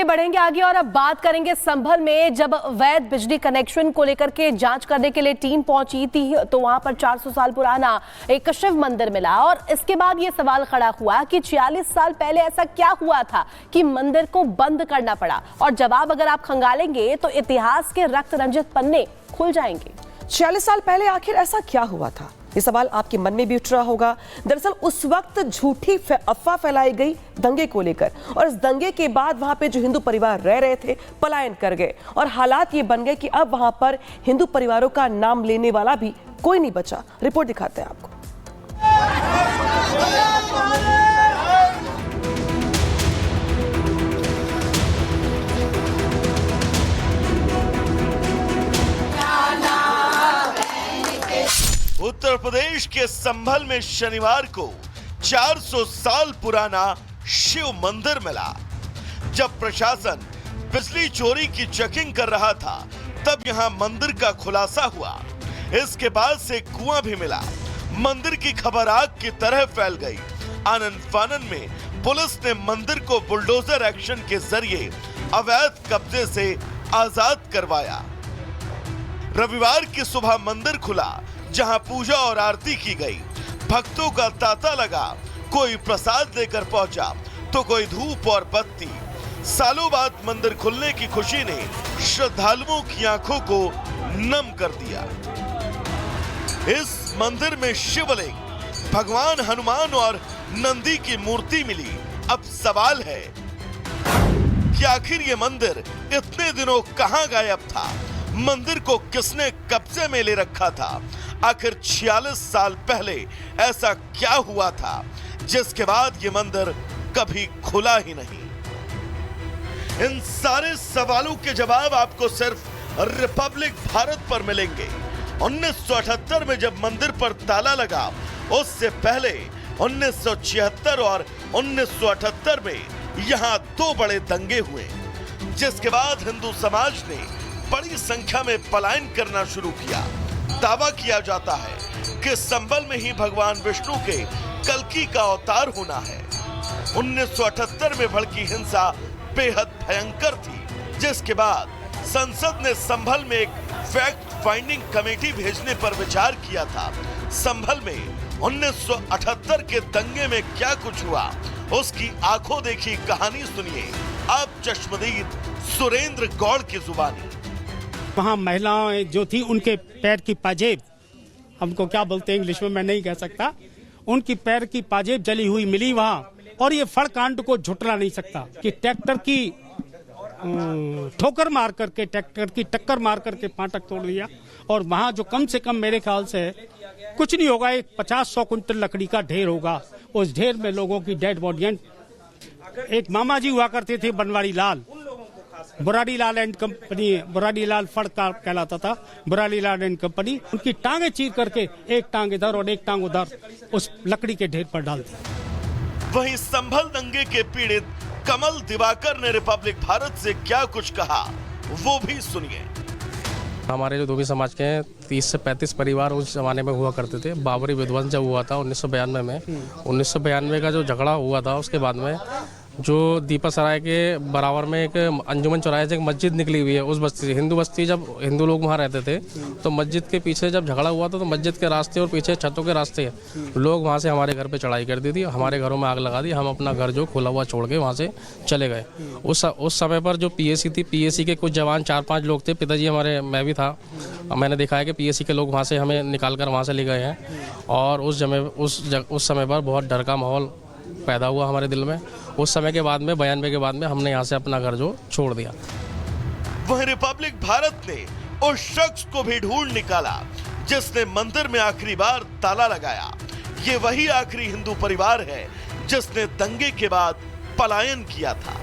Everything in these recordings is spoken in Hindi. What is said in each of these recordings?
बढ़ेंगे आगे और अब बात करेंगे संभल में जब अवैध बिजली कनेक्शन को लेकर के जांच करने के लिए टीम पहुंची थी तो वहां पर 400 साल पुराना एक शिव मंदिर मिला और इसके बाद ये सवाल खड़ा हुआ कि 46 साल पहले ऐसा क्या हुआ था कि मंदिर को बंद करना पड़ा। और जवाब अगर आप खंगालेंगे तो इतिहास के रक्त रंजित पन्ने खुल जाएंगे। 46 साल पहले आखिर ऐसा क्या हुआ था, ये सवाल आपके मन में भी उठ रहा होगा। दरअसल उस वक्त झूठी अफवाह फैलाई गई दंगे को लेकर और इस दंगे के बाद वहां पे जो हिंदू परिवार रह रहे थे पलायन कर गए और हालात ये बन गए कि अब वहां पर हिंदू परिवारों का नाम लेने वाला भी कोई नहीं बचा। रिपोर्ट दिखाते हैं आपको। उत्तर प्रदेश के संभल में शनिवार को 400 साल पुराना शिव मंदिर मिला। जब प्रशासन बिजली चोरी की चेकिंग कर रहा था तब यहां मंदिर का खुलासा हुआ। इसके बाद से कुआं भी मिला। मंदिर की खबर आग की तरह फैल गई। आनन फानन में पुलिस ने मंदिर को बुलडोजर एक्शन के जरिए अवैध कब्जे से आजाद करवाया। रविवार की सुबह मंदिर खुला जहां पूजा और आरती की गई। भक्तों का तांता लगा, कोई प्रसाद लेकर पहुंचा तो कोई धूप और बत्ती। सालों बाद मंदिर खुलने की खुशी ने श्रद्धालुओं की आंखों को नम कर दिया। इस मंदिर में शिवलिंग, भगवान हनुमान और नंदी की मूर्ति मिली। अब सवाल है कि आखिर ये मंदिर इतने दिनों कहां गायब था? मंदिर को किसने कब्जे में ले रखा था? आखिर 46 साल पहले ऐसा क्या हुआ था जिसके बाद ये मंदिर कभी खुला ही नहीं? इन सारे सवालों के जवाब आपको सिर्फ रिपब्लिक भारत पर मिलेंगे। 1978 में जब मंदिर पर ताला लगा, उससे पहले 1976 और 1978 में यहां 2 बड़े दंगे हुए, जिसके बाद हिंदू समाज ने बड़ी संख्या में पलायन करना शुरू किया। दावा किया जाता है कि संभल में ही भगवान विष्णु के कल्कि का अवतार होना है। 1978 में भड़की हिंसा बेहद भयंकर थी, जिसके बाद संसद ने संभल में एक फैक्ट फाइंडिंग कमेटी भेजने पर विचार किया था। संभल में 1978 के दंगे में क्या कुछ हुआ, उसकी आंखों देखी कहानी सुनिए आप चश्मदीद सुरेंद्र गौड़ की जुबानी। वहाँ महिलाएं जो थी उनके पैर की पाजेब, हमको क्या बोलते हैं इंग्लिश में मैं नहीं कह सकता, उनकी पैर की पाजेब जली हुई मिली वहाँ। और ये फड़ कांड को झुटला नहीं सकता कि ट्रैक्टर की ठोकर मार करके, ट्रैक्टर की टक्कर मार करके फाटक तोड़ दिया। और वहाँ जो कम से कम मेरे ख्याल से कुछ नहीं होगा, एक 50-100 कुंटल लकड़ी का ढेर होगा। उस ढेर में लोगों की डेड बॉडियां। एक मामा जी हुआ करते थे बनवारी लाल, बुराड़ी लाल एंड कंपनी, बुराड़ी लाल फड़ का कहलाता था, बुराड़ी लाल एंड कंपनी। उनकी टांगे चीर करके एक टांग इधर और एक टांग उधर उस लकड़ी के ढेर पर डाल दी। वहीं संभल दंगे के पीड़ित कमल दिवाकर ने रिपब्लिक भारत से क्या कुछ कहा, वो भी सुनिए। हमारे जो धोबी समाज के 30 से 35 परिवार उस जमाने में हुआ करते थे। बाबरी विध्वंस जब हुआ था 1992 में, 1992 का जो झगड़ा हुआ था उसके बाद में जो दीपा सराय के बराबर में एक अंजुमन चौराहे से एक मस्जिद निकली हुई है, उस बस्ती से, हिंदू बस्ती, जब हिंदू लोग वहाँ रहते थे तो मस्जिद के पीछे जब झगड़ा हुआ था तो मस्जिद के रास्ते और पीछे छतों के रास्ते लोग वहाँ से हमारे घर पे चढ़ाई कर दी थी, हमारे घरों में आग लगा दी। हम अपना घर जो खुला हुआ छोड़ के वहाँ से चले गए। उस समय पर जो पीएसी थी, पीएसी के कुछ जवान 4-5 लोग थे, पिताजी हमारे, मैं भी था, मैंने देखा है कि पीएसी के लोग वहाँ से हमें निकाल कर वहाँ से ले गए हैं। और उस समय पर बहुत डर का माहौल पैदा हुआ हमारे दिल में। उस समय के बाद में, 92 के बाद में, हमने यहाँ से अपना घर जो छोड़ दिया। वह रिपब्लिक भारत ने उस शख्स को भी ढूंढ निकाला जिसने मंदिर में आखिरी बार ताला लगाया। ये वही आखिरी हिंदू परिवार है जिसने दंगे के बाद पलायन किया था।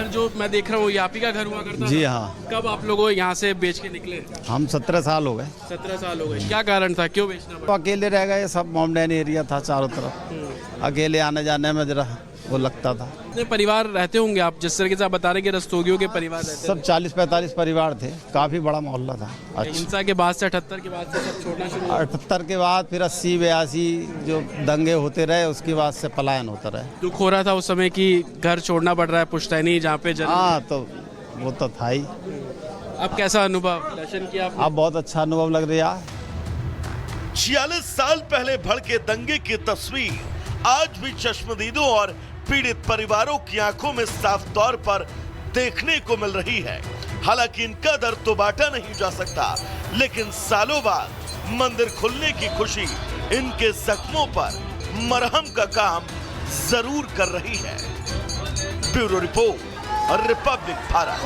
जो मैं देख रहा हूँ ये आप ही का घर हुआ करता जी था? हाँ। कब आप लोगों यहाँ से बेच के निकले? हम 17 साल हो गए। 17 साल हो गए। क्या कारण था, क्यों बेचना पड़ा? तो अकेले रह गए, सब मोमडैन एरिया था चारों तरफ, अकेले आने जाने में जरा वो लगता था। कितने परिवार रहते होंगे आप, जिस तरीके से आप बता रहे कि रस्तोगियों के परिवार रहते सब 40-45 परिवार थे, काफ़ी बड़ा मोहल्ला था। थे? हिंसा के बाद से 78 के बाद से सब छोड़ना शुरू हुआ? 78 के बाद फिर 80-82 जो दंगे होते रहे, उसके बाद से पलायन होता रहे। दुख हो रहा था उस समय कि घर छोड़ना पड़ रहा है पुश्तैनी जहाँ पे हाँ, तो वो तो था ही। अब कैसा अनुभव दर्शन किया आपने? अब बहुत अच्छा अनुभव लग रहा है। 46 साल पहले भड़के दंगे की तस्वीर आज भी चश्मदीदों और पीड़ित परिवारों की आंखों में साफ तौर पर देखने को मिल रही है। हालांकि इनका दर्द तो बांटा नहीं जा सकता, लेकिन सालों बाद मंदिर खुलने की खुशी इनके जख्मों पर मरहम का काम जरूर कर रही है। Bureau report, Republic Bharat.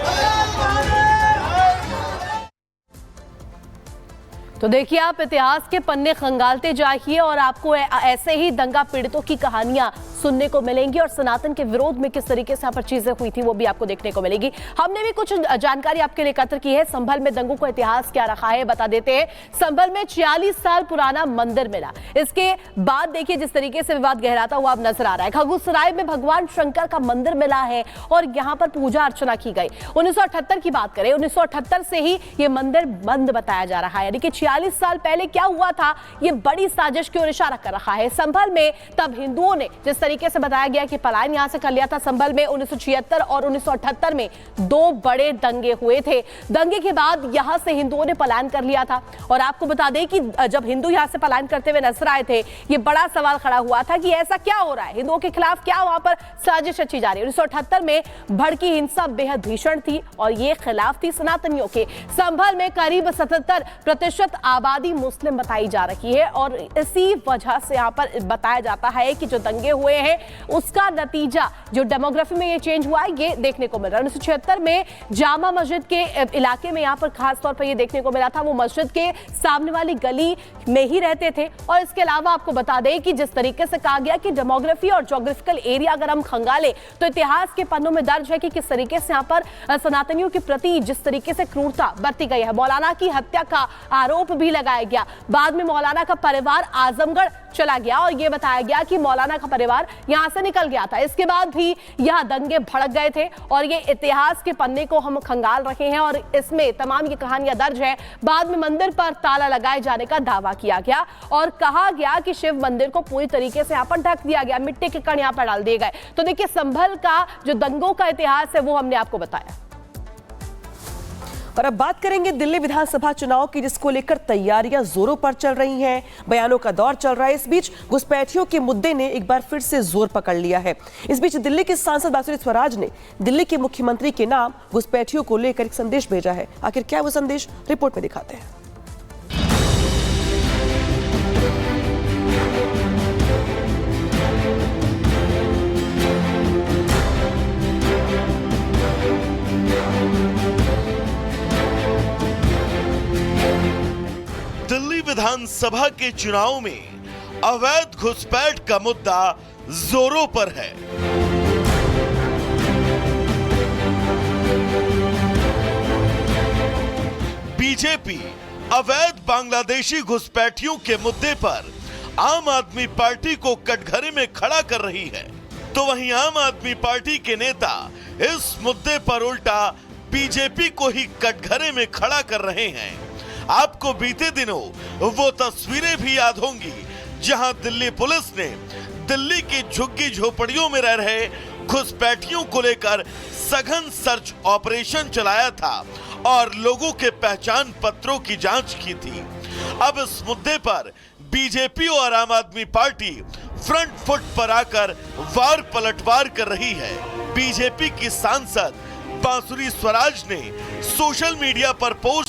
तो देखिए, आप इतिहास के पन्ने खंगालते जाइए और आपको ऐसे ही दंगा पीड़ितों की कहानियां सुनने को मिलेंगी और सनातन के विरोध में किस तरीके से यहाँ पर चीजें हुई थी वो भी आपको देखने को मिलेगी। हमने भी कुछ जानकारी आपके लिए एकत्र की है। संभल में दंगों का इतिहास क्या रखा है बता देते हैं। संभल में 46 साल पुराना मंदिर मिला। इसके बाद देखिए जिस तरीके से विवाद गहराता हुआ अब नजर आ रहा है। खगुसराय में भगवान शंकर का मंदिर मिला है और यहाँ पर पूजा अर्चना की गई। 1978 की बात करें, 1978 से ही ये मंदिर बंद बताया जा रहा है, यानी कि 46 साल पहले क्या हुआ था ये बड़ी साजिश की ओर इशारा कर रहा है। संभल में तब हिंदुओं ने जिस तरीके से बताया गया कि पलायन यहां से कर लिया था। संभल में 1976 और 1978 में 2 बड़े दंगे हुए थे। दंगे के बाद यहां से हिंदुओं ने पलायन कर लिया था और आपको बता दें कि जब हिंदू यहां से पलायन करते हुए नजर आए थे, ये बड़ा सवाल खड़ा हुआ था कि ऐसा क्या हो रहा है, हिंदुओं के खिलाफ क्या वहां पर साजिश रची जा रही है। 1978 में भड़की हिंसा बेहद भीषण थी और ये खिलाफ थी सनातनियों के। संभल में करीब 77% आबादी मुस्लिम बताई जा रही है और इसी वजह से यहां पर बताया जाता है कि जो दंगे हुए हैं उसका नतीजा जो डेमोग्राफी में ये चेंज हुआ है ये देखने को मिल रहा है। 1976 में जामा मस्जिद के इलाके में यहां पर खास तौर पर ये देखने को मिला था। वो मस्जिद के सामने वाली गली में ही रहते थे और इसके अलावा आपको बता दें कि जिस तरीके से कहा गया कि डेमोग्राफी और ज्योग्राफिकल एरिया अगर हम खंगाले तो इतिहास के पन्नों में दर्ज है कि किस तरीके से यहां पर सनातनियों के प्रति जिस तरीके से क्रूरता बरती गई है। मौलाना की हत्या का आरोप भी लगाया गया। बाद में मौलाना का परिवार आजमगढ़ चला गया और यह बताया गया कि मौलाना का परिवार यहां से निकल गया था। इसके बाद भी यह दंगे भड़क गए थे और ये इतिहास के पन्ने को हम खंगाल रहे हैं और इसमें तमाम ये कहानियां दर्ज है। बाद में मंदिर पर ताला लगाए जाने का दावा किया गया और कहा गया कि शिव मंदिर को पूरी तरीके से यहां पर ढक दिया गया, मिट्टी के कण यहां पर डाल दिए गए। तो देखिए, संभल का जो दंगों का इतिहास है वो हमने आपको बताया। और अब बात करेंगे दिल्ली विधानसभा चुनाव की, जिसको लेकर तैयारियां जोरों पर चल रही हैं। बयानों का दौर चल रहा है। इस बीच घुसपैठियों के मुद्दे ने एक बार फिर से जोर पकड़ लिया है। इस बीच दिल्ली के सांसद बांसुरी स्वराज ने दिल्ली के मुख्यमंत्री के नाम घुसपैठियों को लेकर एक संदेश भेजा है। आखिर क्या वो संदेश, रिपोर्ट में दिखाते हैं। दिल्ली विधानसभा के चुनाव में अवैध घुसपैठ का मुद्दा जोरों पर है। बीजेपी अवैध बांग्लादेशी घुसपैठियों के मुद्दे पर आम आदमी पार्टी को कटघरे में खड़ा कर रही है, तो वहीं आम आदमी पार्टी के नेता इस मुद्दे पर उल्टा बीजेपी को ही कटघरे में खड़ा कर रहे हैं। आपको बीते दिनों वो तस्वीरें भी याद होंगी जहां दिल्ली पुलिस ने दिल्ली की झुग्गी झोपड़ियों में रह रहे घुसपैठियों को लेकर सघन सर्च ऑपरेशन चलाया था और लोगों के पहचान पत्रों की जांच की थी। अब इस मुद्दे पर बीजेपी और आम आदमी पार्टी फ्रंट फुट पर आकर वार पलटवार कर रही है। बीजेपी की सांसद बांसुरी स्वराज ने सोशल मीडिया पर पोस्ट